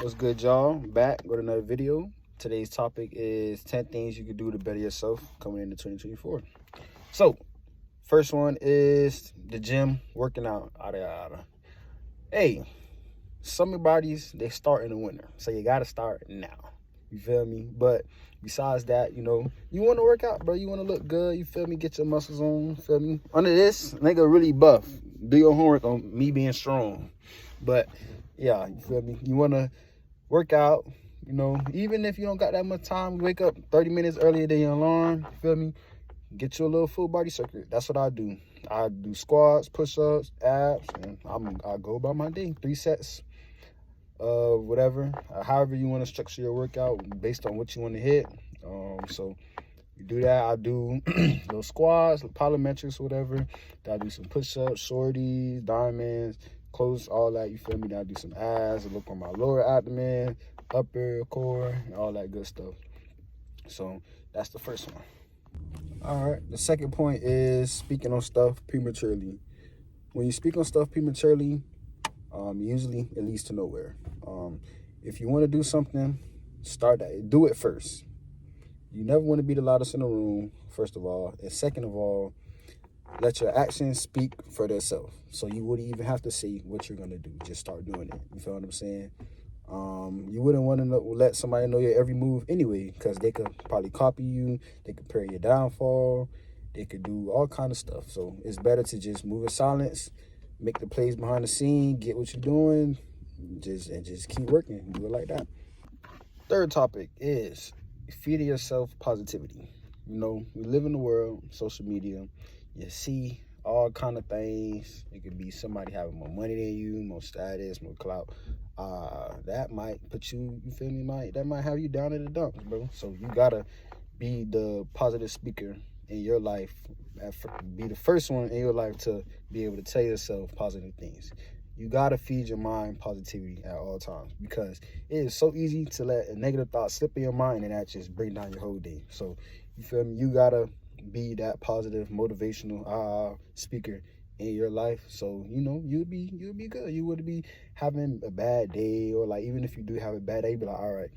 What's good, y'all? Back with another video. Today's topic is 10 things you can do to better yourself coming into 2024. So, first one is the gym, working out. Hey, some bodies, they start in the winter. So you got to start now. You feel me? But besides that, you want to work out, bro. You want to look good. You feel me? Get your muscles on. You feel me? Under this, nigga really buff. Do your homework on me being strong. But, yeah, you feel me? You want to work out, even if you don't got that much time, wake up 30 minutes earlier than your alarm, you feel me? Get you a little full body circuit. That's what I do. I do squats, push-ups, abs, and I go about my day. 3 sets of whatever, however you want to structure your workout based on what you want to hit. So you do that. I do little squats, plyometrics, whatever. I do some push-ups, shorties, diamonds, close, all that, you feel me? Then I do some abs, I look on my lower abdomen, upper core, and all that good stuff. So that's the first one. All right, the second point is speaking on stuff prematurely. When you speak on stuff prematurely, usually it leads to nowhere. If you want to do something, start that. Do it first. You never want to be the loudest in the room, first of all. And second of all, let your actions speak for themselves. So you wouldn't even have to say what you're going to do. Just start doing it. You feel what I'm saying? You wouldn't want to let somebody know your every move anyway, because they could probably copy you. They could prepare your downfall. They could do all kind of stuff. So it's better to just move in silence, make the plays behind the scene, get what you're doing, just keep working. Do it like that. Third topic is feeding yourself positivity. We live in the world, social media. You see all kind of things. It could be somebody having more money than you, more status, more clout. That might put you feel me? That might have you down in the dumps, bro. So you gotta be the positive speaker in your life. Be the first one in your life to be able to tell yourself positive things. You gotta feed your mind positivity at all times, because it is so easy to let a negative thought slip in your mind and that just bring down your whole day. So you feel me? You gotta be that positive, motivational speaker in your life. So you'll be good. You wouldn't be having a bad day, or like even if you do have a bad day, be like, all right,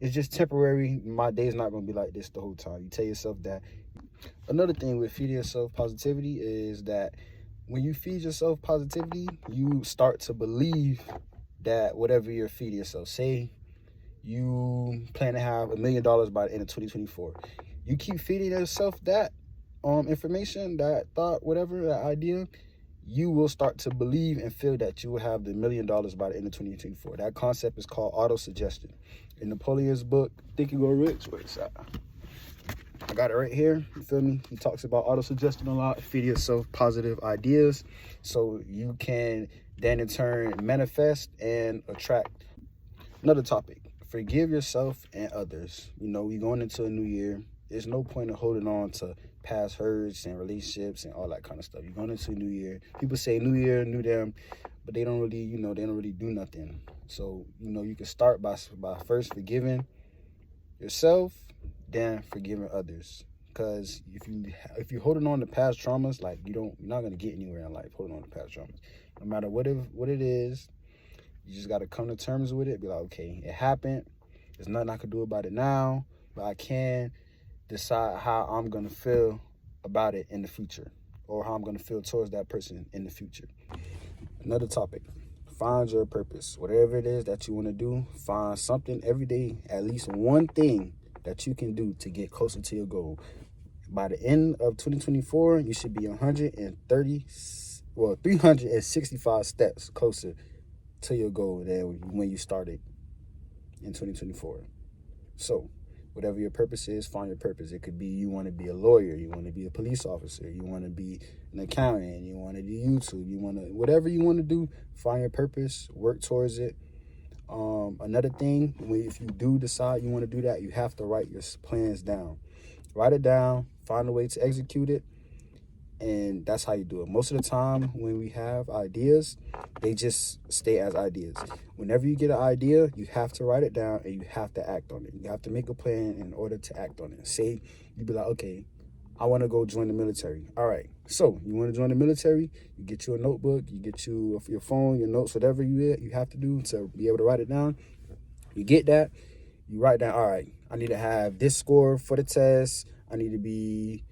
it's just temporary. My day's not gonna be like this the whole time. You tell yourself that. Another thing with feeding yourself positivity is that when you feed yourself positivity, you start to believe that whatever you're feeding yourself, say you plan to have $1 million by the end of 2024. You keep feeding yourself that information, that thought, whatever, that idea, you will start to believe and feel that you will have the $1 million by the end of 2024. That concept is called auto-suggestion. In Napoleon's book, Think and Grow Rich, where it's at. I got it right here, you feel me? He talks about auto-suggestion a lot, feed yourself positive ideas so you can then in turn manifest and attract. Another topic, forgive yourself and others. We're going into a new year. There's no point in holding on to past hurts and relationships and all that kind of stuff. You're going into a new year. People say new year, new them, but they don't really, they don't really do nothing. So, you can start by first forgiving yourself, then forgiving others. Because if you're holding on to past traumas, like you're not gonna get anywhere in life holding on to past traumas. No matter what it is, you just gotta come to terms with it. Be like, okay, it happened. There's nothing I can do about it now, but I can decide how I'm gonna feel about it in the future, or how I'm gonna feel towards that person in the future. Another topic. Find your purpose. Whatever it is that you want to do, find something every day, at least one thing that you can do to get closer to your goal. By the end of 2024, you should be 365 steps closer to your goal than when you started in 2024. So, whatever your purpose is, find your purpose. It could be you want to be a lawyer, you want to be a police officer, you want to be an accountant, you want to do YouTube, whatever you want to do, find your purpose, work towards it. Another thing, if you do decide you want to do that, you have to write your plans down. Write it down, find a way to execute it, and that's how you do it. Most of the time when we have ideas, they just stay as ideas. Whenever you get an idea, you have to write it down and you have to act on it. You have to make a plan in order to act on it. Say, you be like, okay, I want to go join the military. All right, so you want to join the military, you get you a notebook, you get you your phone, your notes, whatever you have to do to be able to write it down. You get that, you write down, all right, I need to have this score for the test, I need to be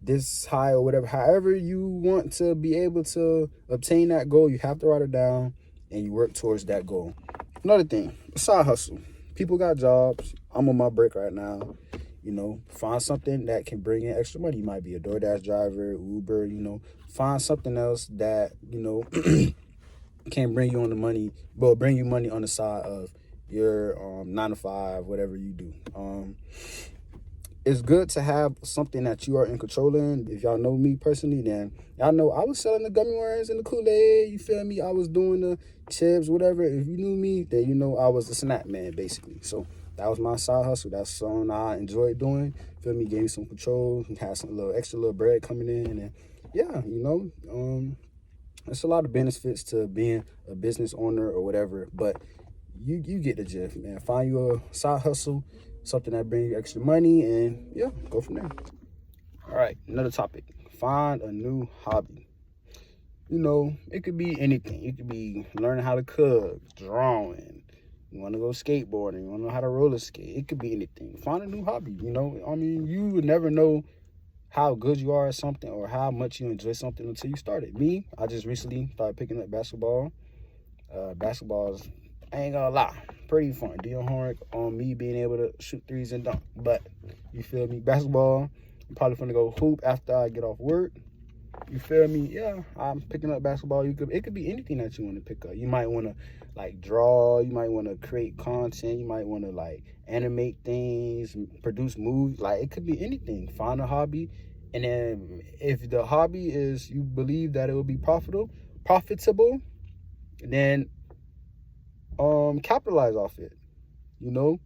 this high or whatever. However you want to be able to obtain that goal, you have to write it down and you work towards that goal. Another thing, a side hustle. People got jobs. I'm on my break right now. You know, find something that can bring in extra money. You might be a DoorDash driver, Uber, you know. Find something else that, you know, can bring you on the money, but bring you money on the side of your 9 to 5, whatever you do. It's good to have something that you are in control in. If y'all know me personally, then y'all know I was selling the gummy worms and the Kool-Aid, you feel me? I was doing the chips, whatever. If you knew me, then you know I was a snack man, basically. So that was my side hustle. That's something I enjoyed doing. Feel me? Gave me some control, had some extra little bread coming in. And yeah, you know, there's a lot of benefits to being a business owner or whatever. But you get the gist, man. Find you a side hustle, something that brings you extra money, and yeah, go from there. All right, another topic. Find a new hobby. You know, it could be anything. It could be learning how to cook, drawing. You want to go skateboarding. You want to know how to roller skate. It could be anything. Find a new hobby. You know, I mean, you would never know how good you are at something or how much you enjoy something until you start it. Me, I just recently started picking up basketball. Basketball is, I ain't gonna lie, pretty fun. Do your homework on me being able to shoot threes and dunk. But, you feel me? Basketball, I'm probably gonna go hoop after I get off work. You feel me? Yeah, I'm picking up basketball. It could be anything that you want to pick up. You might want to, like, draw. You might want to create content. You might want to, like, animate things, produce movies. Like, it could be anything. Find a hobby. And then if the hobby is, you believe that it will be profitable, then capitalize off it. You know,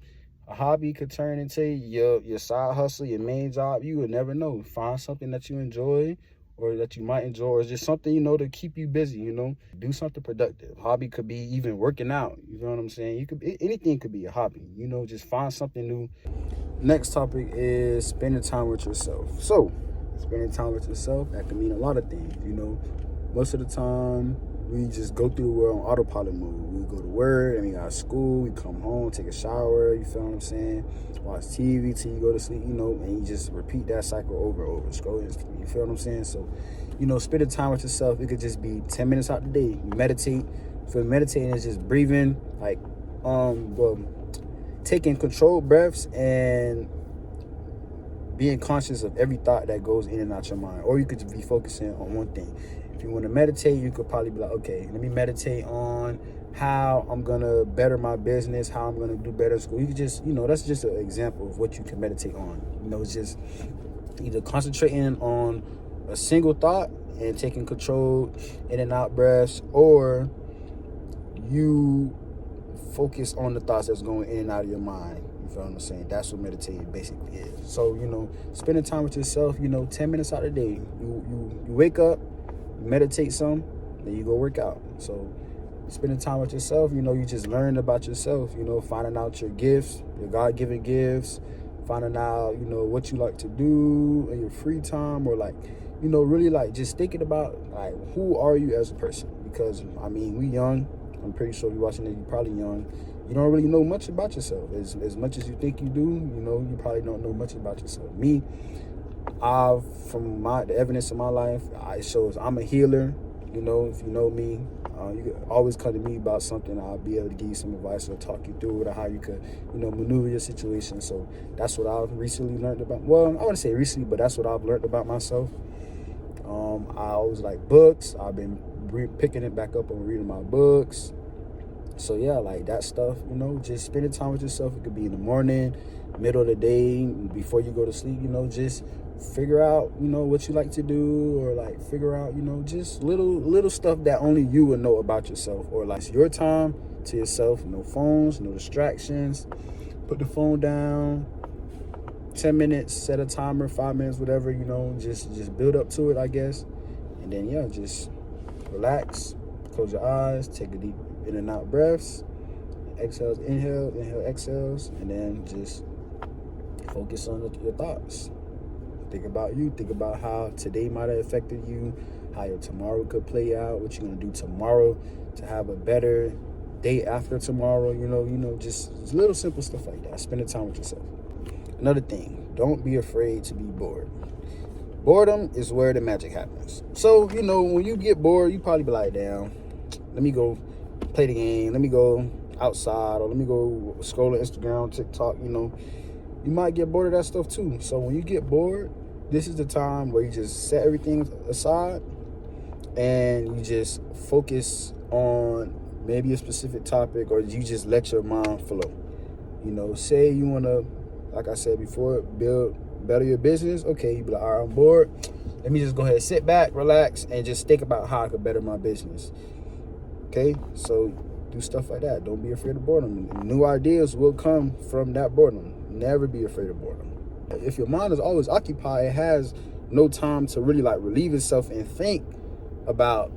a hobby could turn into your side hustle, your main job. You would never know. Find something that you enjoy or that you might enjoy, or just something, you know, to keep you busy. You know, do something productive. Hobby could be even working out. You know what I'm saying? Anything could be a hobby. You know, just find something new. Next topic is spending time with yourself. So spending time with yourself, that can mean a lot of things. You know, most of the time we just go through the world on autopilot mode. We go to work and we got school, we come home, take a shower, you feel what I'm saying? Watch TV till you go to sleep, you know, and you just repeat that cycle over and over. Scroll, you feel what I'm saying? So, you know, spending time with yourself, it could just be 10 minutes out the day. You meditate. For meditating is just breathing, like, taking controlled breaths and being conscious of every thought that goes in and out your mind. Or you could just be focusing on one thing. If you want to meditate, you could probably be like, okay, let me meditate on how I'm going to better my business, how I'm going to do better in school. You could just, you know, that's just an example of what you can meditate on. You know, it's just either concentrating on a single thought and taking control in and out breaths, or you focus on the thoughts that's going in and out of your mind. You feel what I'm saying? That's what meditating basically is. So, you know, spending time with yourself, you know, 10 minutes out of the day. You wake up, meditate some, then you go work out. So spending time with yourself, you know, you just learn about yourself, you know, finding out your gifts, your God-given gifts, finding out, you know, what you like to do in your free time, or like, you know, really like just thinking about like, who are you as a person? Because, I mean, we young. I'm pretty sure you're watching it, you're probably young. You don't really know much about yourself. As much as you think you do, you know, you probably don't know much about yourself. Me, from the evidence of my life, it shows I'm a healer. You know, if you know me, you can always come to me about something. I'll be able to give you some advice or talk you through it, or how you could, you know, maneuver your situation. So that's what I've recently learned about. Well, I wouldn't say recently, but that's what I've learned about myself. I always like books. I've been picking it back up and reading my books. So yeah, like that stuff, you know, just spending time with yourself. It could be in the morning, middle of the day, before you go to sleep, you know, just figure out, you know, what you like to do, or like figure out, you know, just little stuff that only you would know about yourself, or like your time to yourself. No phones, no distractions. Put the phone down. 10 minutes, set a timer, 5 minutes, whatever, you know, just build up to it, I guess. And then, yeah, just relax, close your eyes, take a deep in and out breaths, exhales, inhale, exhales, and then just focus on your thoughts. Think about you. Think about how today might have affected you, how your tomorrow could play out, what you're going to do tomorrow to have a better day after tomorrow. Just little simple stuff like that. Spending time with yourself. Another thing, don't be afraid to be bored. Boredom is where the magic happens. So, when you get bored, you probably be like, damn, let me go play the game. Let me go outside, or let me go scroll on Instagram, TikTok. You might get bored of that stuff too. So when you get bored, this is the time where you just set everything aside and you just focus on maybe a specific topic, or you just let your mind flow. Say you want to, like I said before, better your business. Okay, you be like, all right, I'm bored. Let me just go ahead, sit back, relax, and just think about how I could better my business. Okay, so do stuff like that. Don't be afraid of boredom. New ideas will come from that boredom. Never be afraid of boredom. If your mind is always occupied, it has no time to really relieve itself and think about,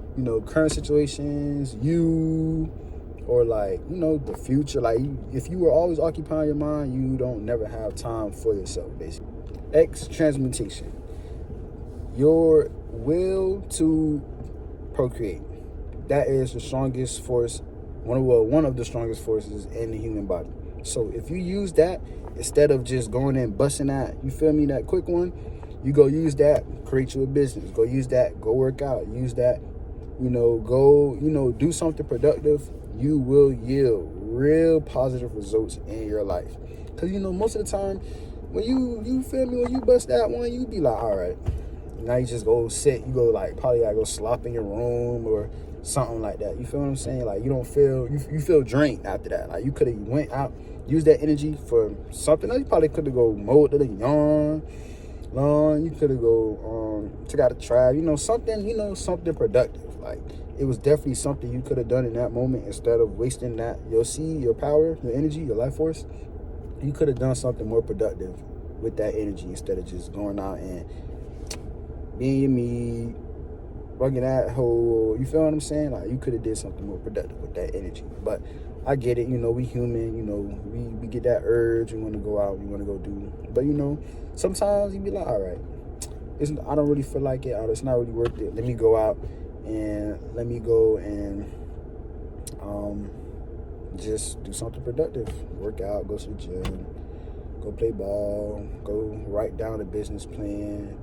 current situations, or the future. If you were always occupying your mind, you don't never have time for yourself, basically. X transmutation. Your will to procreate. That is the strongest force, one of the strongest forces in the human body. So if you use that, instead of just going and busting that, that quick one, you go use that, create you a business. Go use that, go work out. Use that, go, do something productive. You will yield real positive results in your life. Because, most of the time, when when you bust that one, you be like, all right. Now you just go sit, you go probably go slop in your room or something like that. You feel what I'm saying? You don't feel, you feel drained after that. You could have went out, used that energy for something else. You probably could have go mowed the lawn. You could have go took out a trash. Something productive. It was definitely something you could have done in that moment instead of wasting that. You'll see your power, your energy, your life force. You could have done something more productive with that energy instead of just going out and being your meat, rugging that hole. You feel what I'm saying? You could have did something more productive with that energy. But I get it. We human. We get that urge. We want to go out. We want to go do. But sometimes you be like, all right, I don't really feel like it. It's not really worth it. Let me go out and just do something productive. Work out. Go to the gym. Go play ball. Go write down a business plan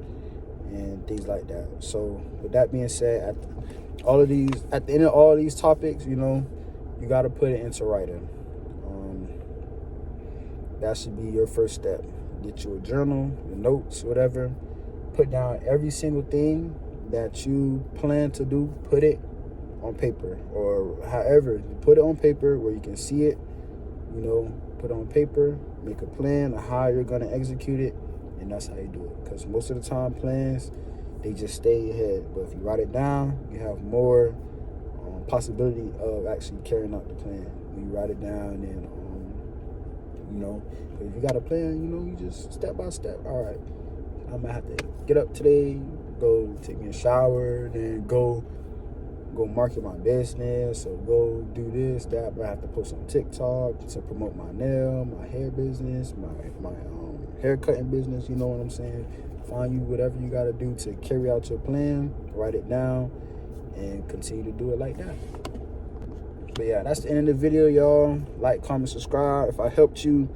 and things like that. So with that being said, at the end of all these topics, you got to put it into writing. That should be your first step. Get you a journal, your notes, whatever. Put down every single thing that you plan to do. Put it on paper, or however, you put it on paper where you can see it. Put it on paper, make a plan of how you're going to execute it. And that's how you do it. Because most of the time, plans, they just stay ahead. But if you write it down, you have more possibility of actually carrying out the plan. When you write it down, and if you got a plan, you just step by step. All right, I'm gonna have to get up today, go take me a shower, then go market my business, or go do this, that. But I have to post on TikTok to promote my hair business, my hair cutting business. You know what I'm saying? Find you whatever you got to do to carry out your plan. Write it down and continue to do it like that. But yeah, that's the end of the video, y'all. Like, comment, subscribe. If I helped you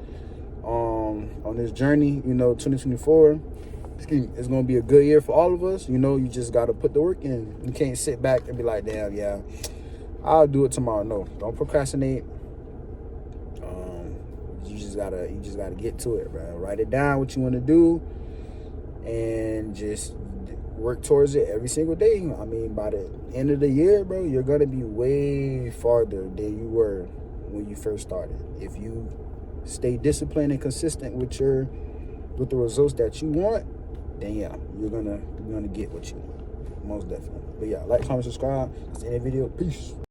on this journey, 2024, it's gonna be a good year for all of us. You just gotta put the work in. You can't sit back and be like, damn, yeah, I'll do it tomorrow. No, don't procrastinate. You just gotta get to it, bro. Write it down what you want to do, and just work towards it every single day. By the end of the year, bro, you're gonna be way farther than you were when you first started. If you stay disciplined and consistent with the results that you want, then yeah, you're gonna get what you want, most definitely. But yeah, like, comment, subscribe. That's the end of the video. Peace.